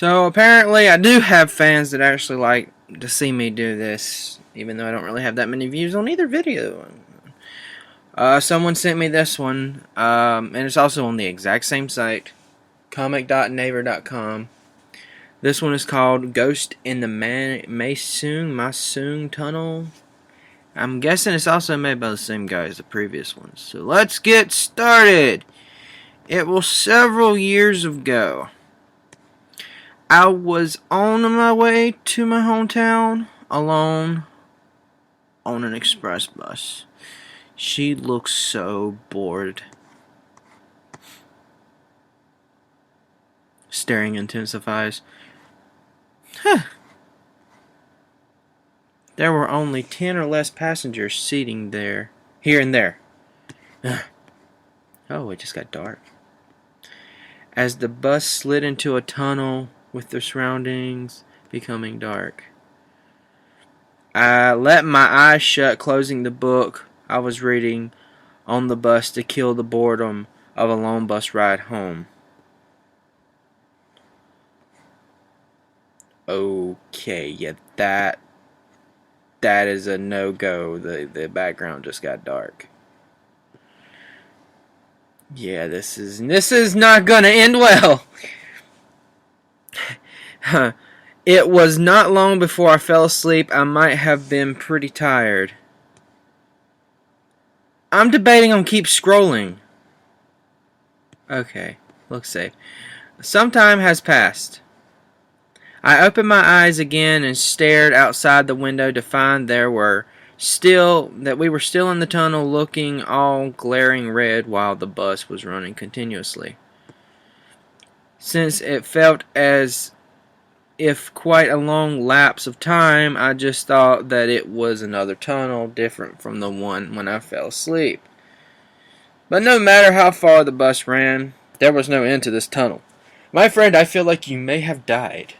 So apparently I do have fans that actually like to see me do this, even though I don't really have that many views on either video. Someone sent me this one, and it's also on the exact same site, comic.naver.com. This one is called Ghost in the Masung Tunnel. I'm guessing it's also made by the same guy as the previous ones. So let's get started. It was several years ago. I was on my way to my hometown alone on an express bus. She looks so bored. Staring intensifies. There were only 10 or less passengers seating there, here and there. Oh, it just got dark. As the bus slid into a tunnel with the surroundings becoming dark, I let my eyes shut, closing the book I was reading on the bus to kill the boredom of a long bus ride home. Okay, yeah, that is a no-go. The background just got dark. Yeah, this is not gonna end well. It was not long before I fell asleep. I might have been pretty tired. I'm debating on keep scrolling. Okay, looks safe. Some time has passed. I opened my eyes again and stared outside the window to find we were still in the tunnel, looking all glaring red while the bus was running continuously. Since it felt as if quite a long lapse of time, I just thought that it was another tunnel, different from the one when I fell asleep. But no matter how far the bus ran, there was no end to this tunnel. My friend, I feel like you may have died.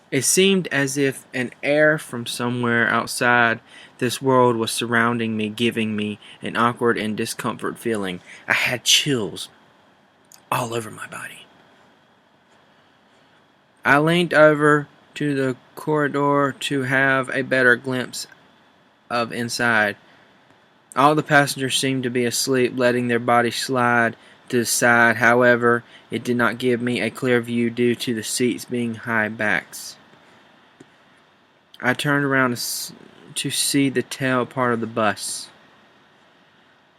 It seemed as if an air from somewhere outside this world was surrounding me, giving me an awkward and discomfort feeling. I had chills all over my body. I leaned over to the corridor to have a better glimpse of inside. All the passengers seemed to be asleep, letting their bodies slide to the side. However, it did not give me a clear view due to the seats being high backs. I turned around to see the tail part of the bus.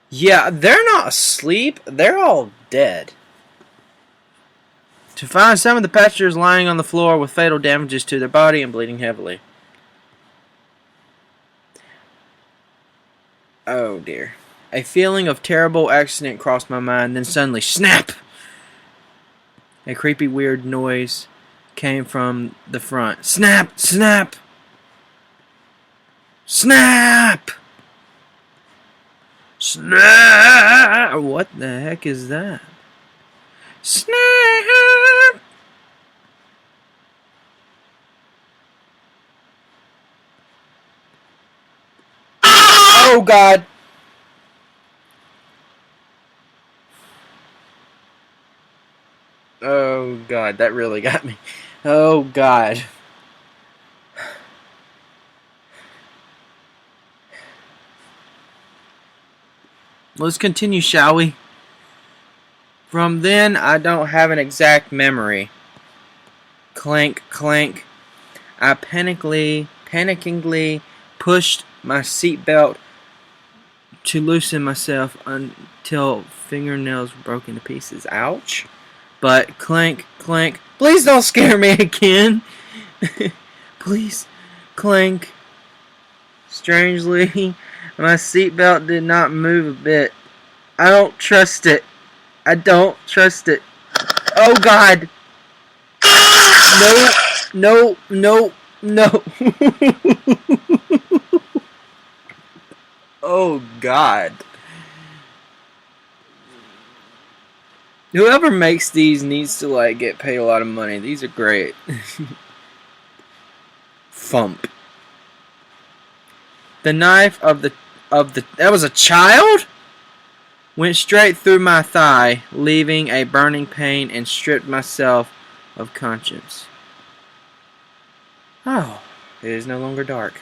Yeah, they're not asleep. They're all dead. To find some of the passengers lying on the floor with fatal damages to their body and bleeding heavily. Oh dear. A feeling of terrible accident crossed my mind, then suddenly, snap! A creepy weird noise came from the front. Snap! Snap! Snap! Snap! What the heck is that? Snap! Oh God! Oh God, that really got me. Oh God. Let's continue, shall we? From then, I don't have an exact memory. Clank, clank. I panickingly pushed my seatbelt to loosen myself until fingernails broke into pieces. Ouch. But clank, clank. Please don't scare me again. Please, clank. Strangely, my seatbelt did not move a bit. I don't trust it. I don't trust it. Oh God. No, no, no, no. Oh God. Whoever makes these needs to like get paid a lot of money. These are great. Thump. The knife of the that was a child? went straight through my thigh, leaving a burning pain, and stripped myself of conscience. Oh, it is no longer dark.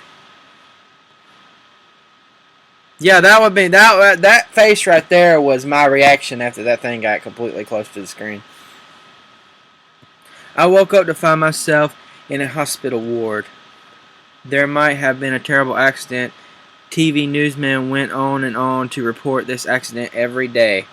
Yeah, that would be that face right there was my reaction after that thing got completely close to the screen. I woke up to find myself in a hospital ward. There might have been a terrible accident. TV newsmen went on and on to report this accident every day.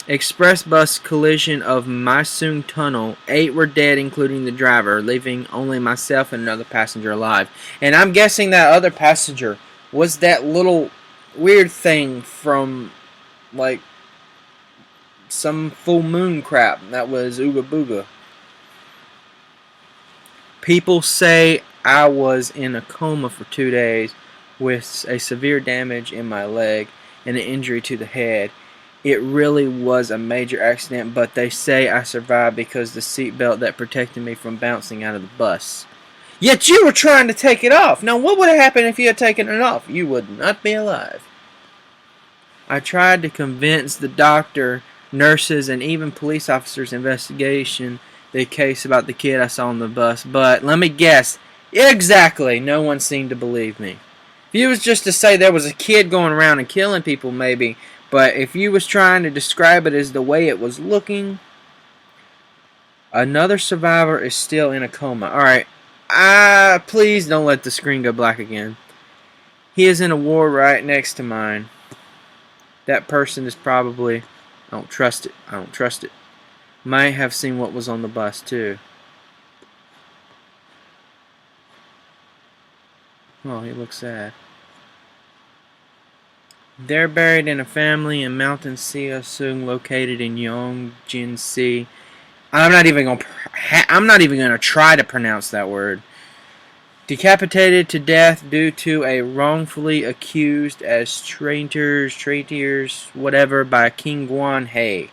Express bus collision of Masung tunnel. 8 were dead, including the driver, leaving only myself and another passenger alive. And I'm guessing that other passenger was that little weird thing from, like, some full moon crap. That was Ooga Booga. People say I was in a coma for 2 days with a severe damage in my leg and an injury to the head. It really was a major accident, but they say I survived because the seatbelt that protected me from bouncing out of the bus. Yet you were trying to take it off. Now, what would have happened if you had taken it off? You would not be alive. I tried to convince the doctor, nurses, and even police officers' investigation the case about the kid I saw on the bus, but let me guess, exactly, no one seemed to believe me. If you was just to say there was a kid going around and killing people, maybe, but if you was trying to describe it as the way it was looking, another survivor is still in a coma. Alright, please don't let the screen go black again. He is in a ward right next to mine. That person is probably, I don't trust it. Might have seen what was on the bus too. Oh, he looks sad. They're buried in a family in Mountain Masung, located in Yongjin-si. I'm not even gonna try to pronounce that word. Decapitated to death due to a wrongfully accused as traitors, whatever, by King Guan Hei.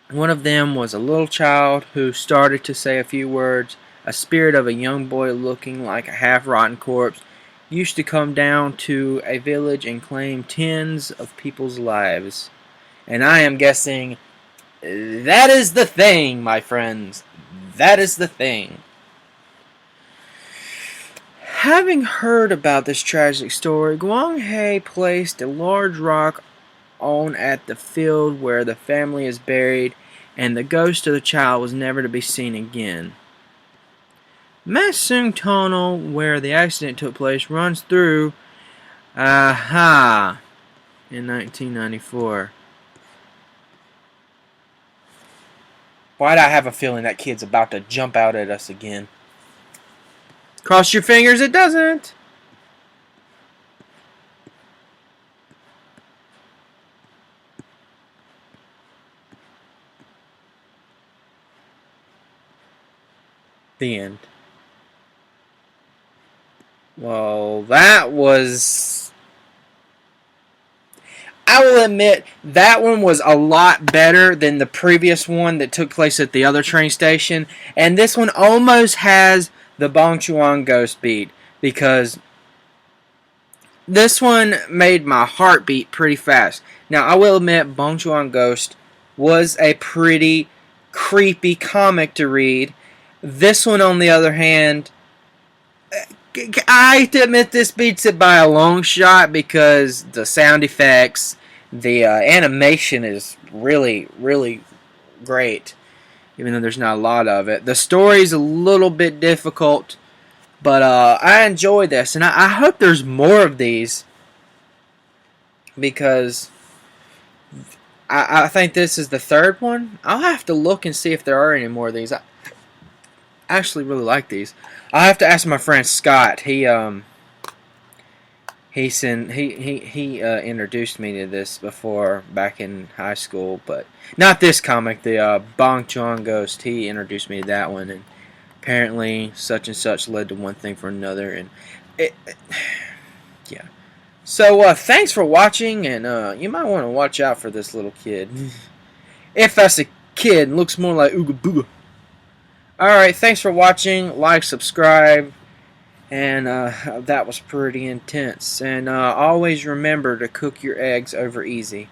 One of them was a little child who started to say a few words. A spirit of a young boy looking like a half-rotten corpse used to come down to a village and claim tens of people's lives. And I am guessing that is the thing, my friends. That is the thing. Having heard about this tragic story, Guang Hei placed a large rock on at the field where the family is buried, and the ghost of the child was never to be seen again. Masung Tunnel, where the accident took place, runs through in 1994. Why'd I have a feeling that kid's about to jump out at us again? Cross your fingers it doesn't. The end. Well, that was... I will admit, that one was a lot better than the previous one that took place at the other train station. And this one almost has the Bong Chuan ghost beat, because this one made my heart beat pretty fast. Now, I will admit, Bong Chuan Ghost was a pretty creepy comic to read. This one, on the other hand, I have to admit this beats it by a long shot, because the sound effects, the animation is really, really great, even though there's not a lot of it. The story's a little bit difficult, but I enjoy this, and I hope there's more of these, because I think this is the third one. I'll have to look and see if there are any more of these. I actually really like these. I have to ask my friend Scott. He introduced me to this before back in high school, but not this comic. The Bong Chuan Ghost. He introduced me to that one, and apparently such and such led to one thing for another, and yeah. So thanks for watching, and you might want to watch out for this little kid. If that's a kid, looks more like Ooga Booga. Alright, thanks for watching. Like, subscribe, and that was pretty intense. And always remember to cook your eggs over easy.